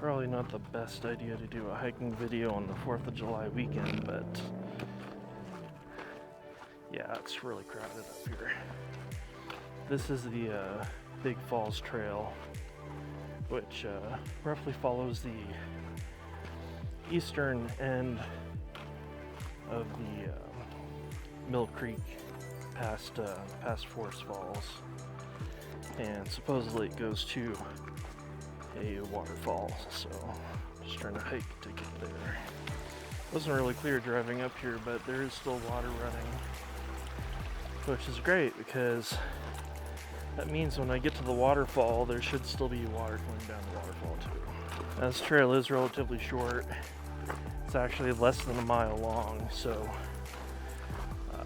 Probably not the best idea to do a hiking video on the 4th of July weekend, but yeah, it's really crowded up here. This is the Big Falls Trail, which roughly follows the eastern end of the Mill Creek past Forest Falls, and supposedly it goes to a waterfall, so I'm just trying to hike to get there. Wasn't really clear driving up here, but there is still water running, which is great because that means when I get to the waterfall there should still be water going down the waterfall too. Now, this trail is relatively short. It's actually less than a mile long, so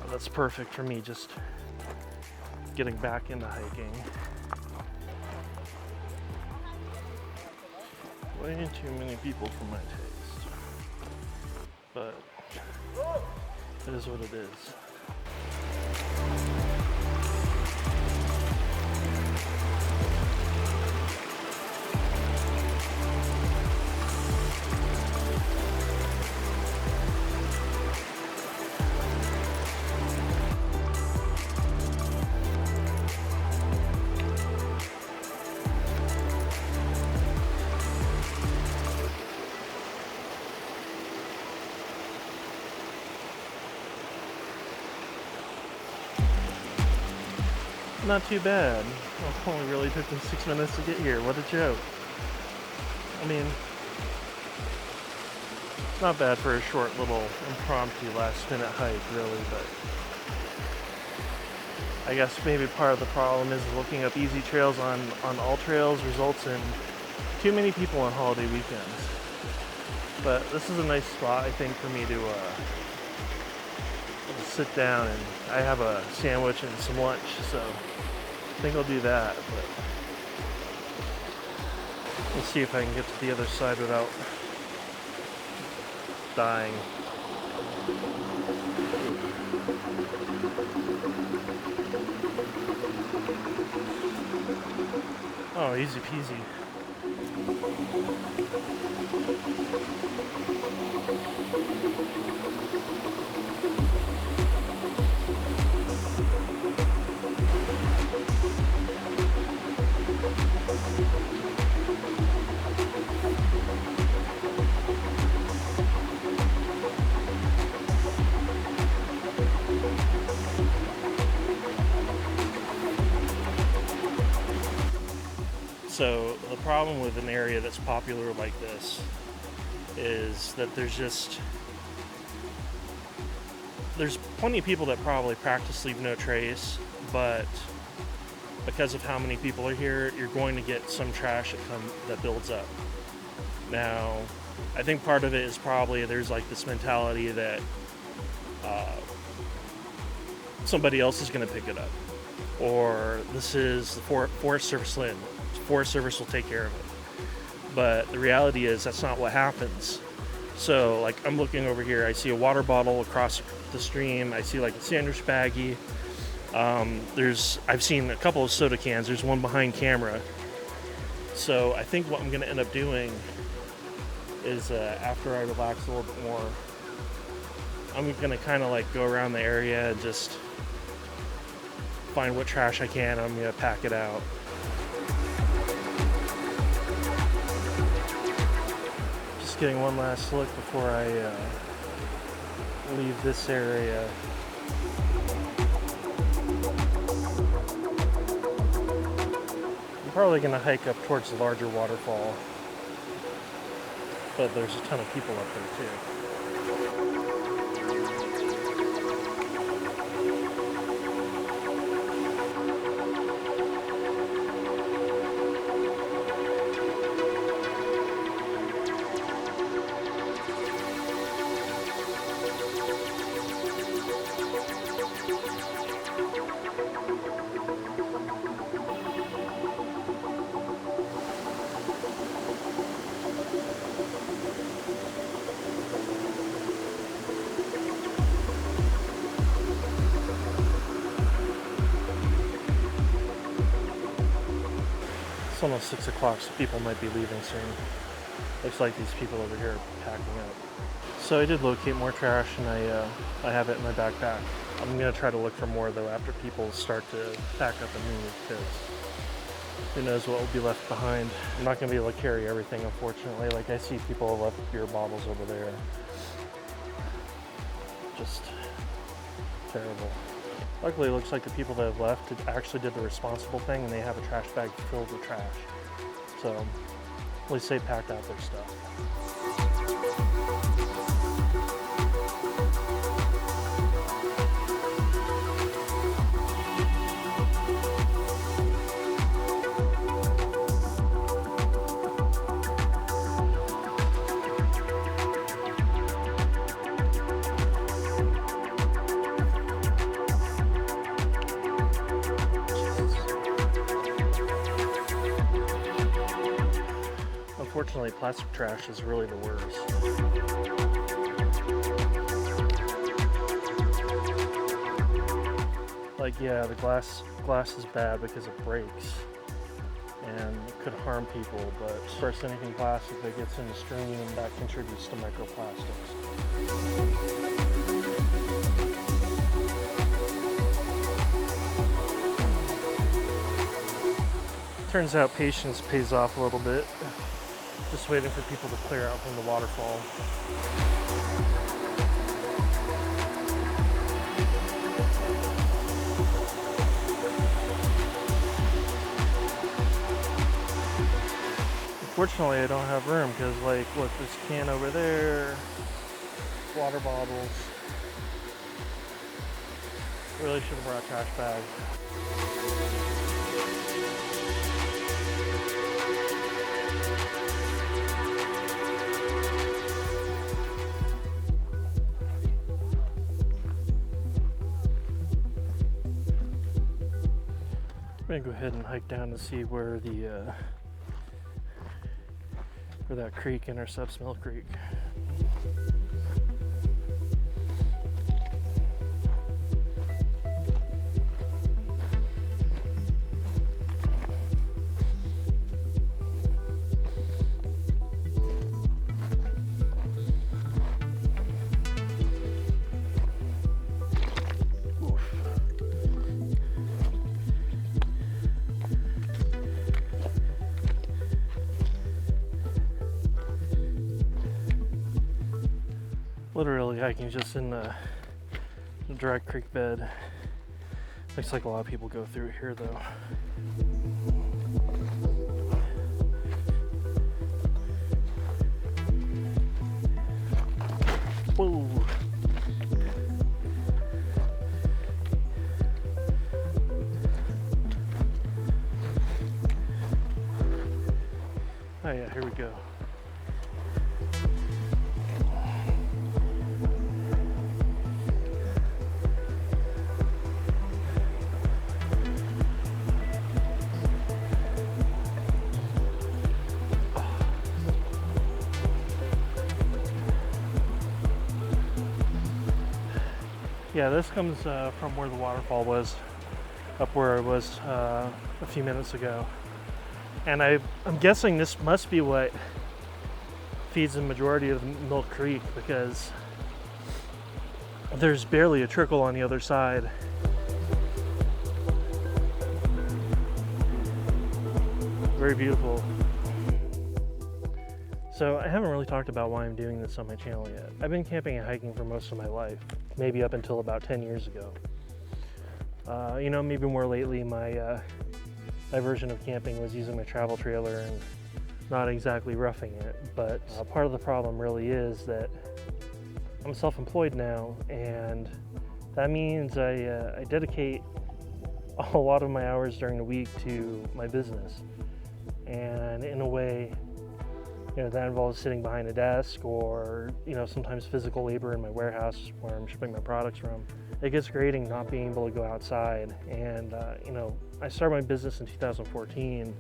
that's perfect for me just getting back into hiking. Way too many people for my taste, but it is what it is. Not too bad. It only really took me 6 minutes to get here. What a joke. I mean, it's not bad for a short little impromptu last minute hike, really, but I guess maybe part of the problem is looking up easy trails on AllTrails results in too many people on holiday weekends. But this is a nice spot, I think, for me to sit down, and I have a sandwich and some lunch, so I think I'll do that. But we'll see if I can get to the other side without dying. Oh, easy peasy. So the problem with an area that's popular like this is that there's plenty of people that probably practice leave no trace, but because of how many people are here, you're going to get some trash that builds up. Now, I think part of it is probably there's like this mentality that somebody else is going to pick it up, or this is the Forest Service land. Forest Service will take care of it. But the reality is that's not what happens. So like I'm looking over here, I see a water bottle across the stream, I see like a sandwich baggie, I've seen a couple of soda cans, there's one behind camera. So I think what I'm going to end up doing is after I relax a little bit more, I'm going to kind of like go around the area and just find what trash I can, I'm going to pack it out. Getting one last look before I leave this area. I'm probably going to hike up towards the larger waterfall, but there's a ton of people up there too. It's almost 6 o'clock, so people might be leaving soon. Looks like these people over here are packing up. So I did locate more trash, and I have it in my backpack. I'm gonna try to look for more though after people start to pack up and move, because who knows what will be left behind. I'm not gonna be able to carry everything, unfortunately. Like, I see people have left beer bottles over there. Just terrible. Luckily, it looks like the people that have left actually did the responsible thing, and they have a trash bag filled with trash. So at least they packed out their stuff. Unfortunately, plastic trash is really the worst. Like, yeah, the glass is bad because it breaks and it could harm people, but of course anything plastic that gets in the stream, that contributes to microplastics. Turns out patience pays off a little bit. Just waiting for people to clear out from the waterfall. Unfortunately, I don't have room because, like, look, this can over there, water bottles. Really should have brought a trash bag. I'm gonna go ahead and hike down to see where where that creek intercepts Mill Creek. Literally hiking just in the dry creek bed. Looks like a lot of people go through here though. Whoa. Oh yeah, here we go. Yeah, this comes from where the waterfall was, up where I was a few minutes ago. And I'm guessing this must be what feeds the majority of Mill Creek, because there's barely a trickle on the other side. Very beautiful. So I haven't really talked about why I'm doing this on my channel yet. I've been camping and hiking for most of my life, maybe up until about 10 years ago. You know, maybe more lately, my version of camping was using my travel trailer and not exactly roughing it. But part of the problem really is that I'm self-employed now, and that means I dedicate a lot of my hours during the week to my business. And in a way, you know, that involves sitting behind a desk, or, you know, sometimes physical labor in my warehouse where I'm shipping my products from. It gets grating not being able to go outside. And, you know, I started my business in 2014.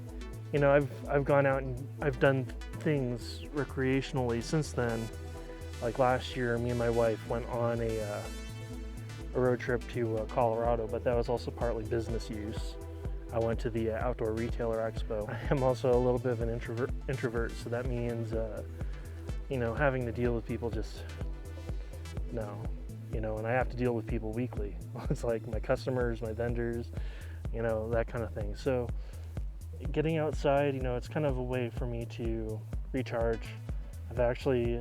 You know, I've gone out and I've done things recreationally since then. Like last year, me and my wife went on a road trip to Colorado, but that was also partly business use. I went to the Outdoor Retailer Expo. I'm also a little bit of an introvert, so that means you know, having to deal with people just, no, you know, and I have to deal with people weekly. It's like my customers, my vendors, you know, that kind of thing. So getting outside, you know, it's kind of a way for me to recharge. I've actually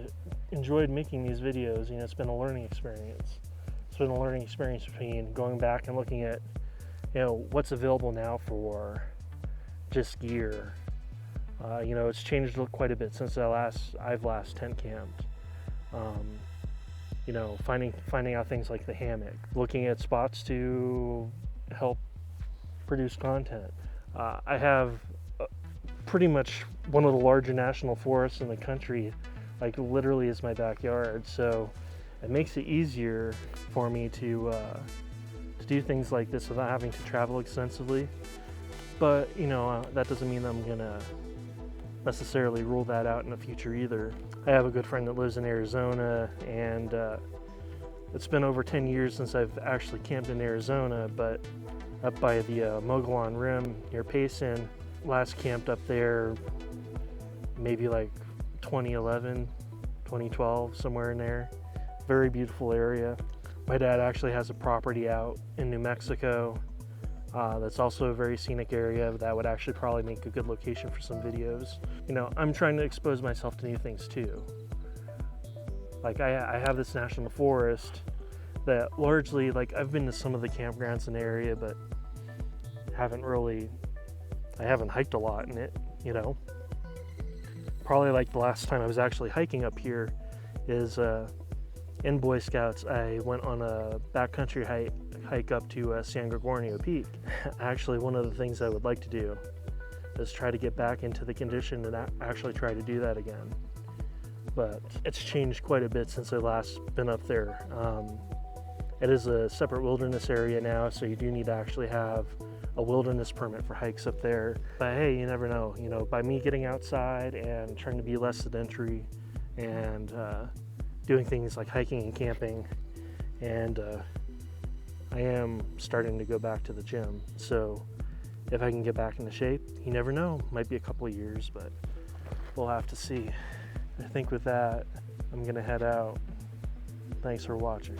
enjoyed making these videos. You know, it's been a learning experience. It's been a learning experience between going back and looking at, you know, what's available now for just gear. You know, it's changed quite a bit since I've last tent camped. You know, finding out things like the hammock, looking at spots to help produce content. I have pretty much one of the larger national forests in the country, like literally is my backyard. So it makes it easier for me to do things like this without having to travel extensively. But you know, that doesn't mean I'm gonna necessarily rule that out in the future either. I have a good friend that lives in Arizona, and it's been over 10 years since I've actually camped in Arizona, but up by the Mogollon Rim near Payson, last camped up there maybe like 2011, 2012, somewhere in there. Very beautiful area. My dad actually has a property out in New Mexico that's also a very scenic area that would actually probably make a good location for some videos. You know, I'm trying to expose myself to new things too. Like I have this national forest that largely, like, I've been to some of the campgrounds in the area, but I haven't hiked a lot in it, you know. Probably like the last time I was actually hiking up here is in Boy Scouts. I went on a backcountry hike up to San Gorgonio Peak. Actually, one of the things I would like to do is try to get back into the condition and actually try to do that again. But it's changed quite a bit since I last been up there. It is a separate wilderness area now, so you do need to actually have a wilderness permit for hikes up there. But hey, you never know. You know, by me getting outside and trying to be less sedentary and doing things like hiking and camping, and I am starting to go back to the gym. So if I can get back into shape, you never know. Might be a couple of years, but we'll have to see. I think with that, I'm gonna head out. Thanks for watching.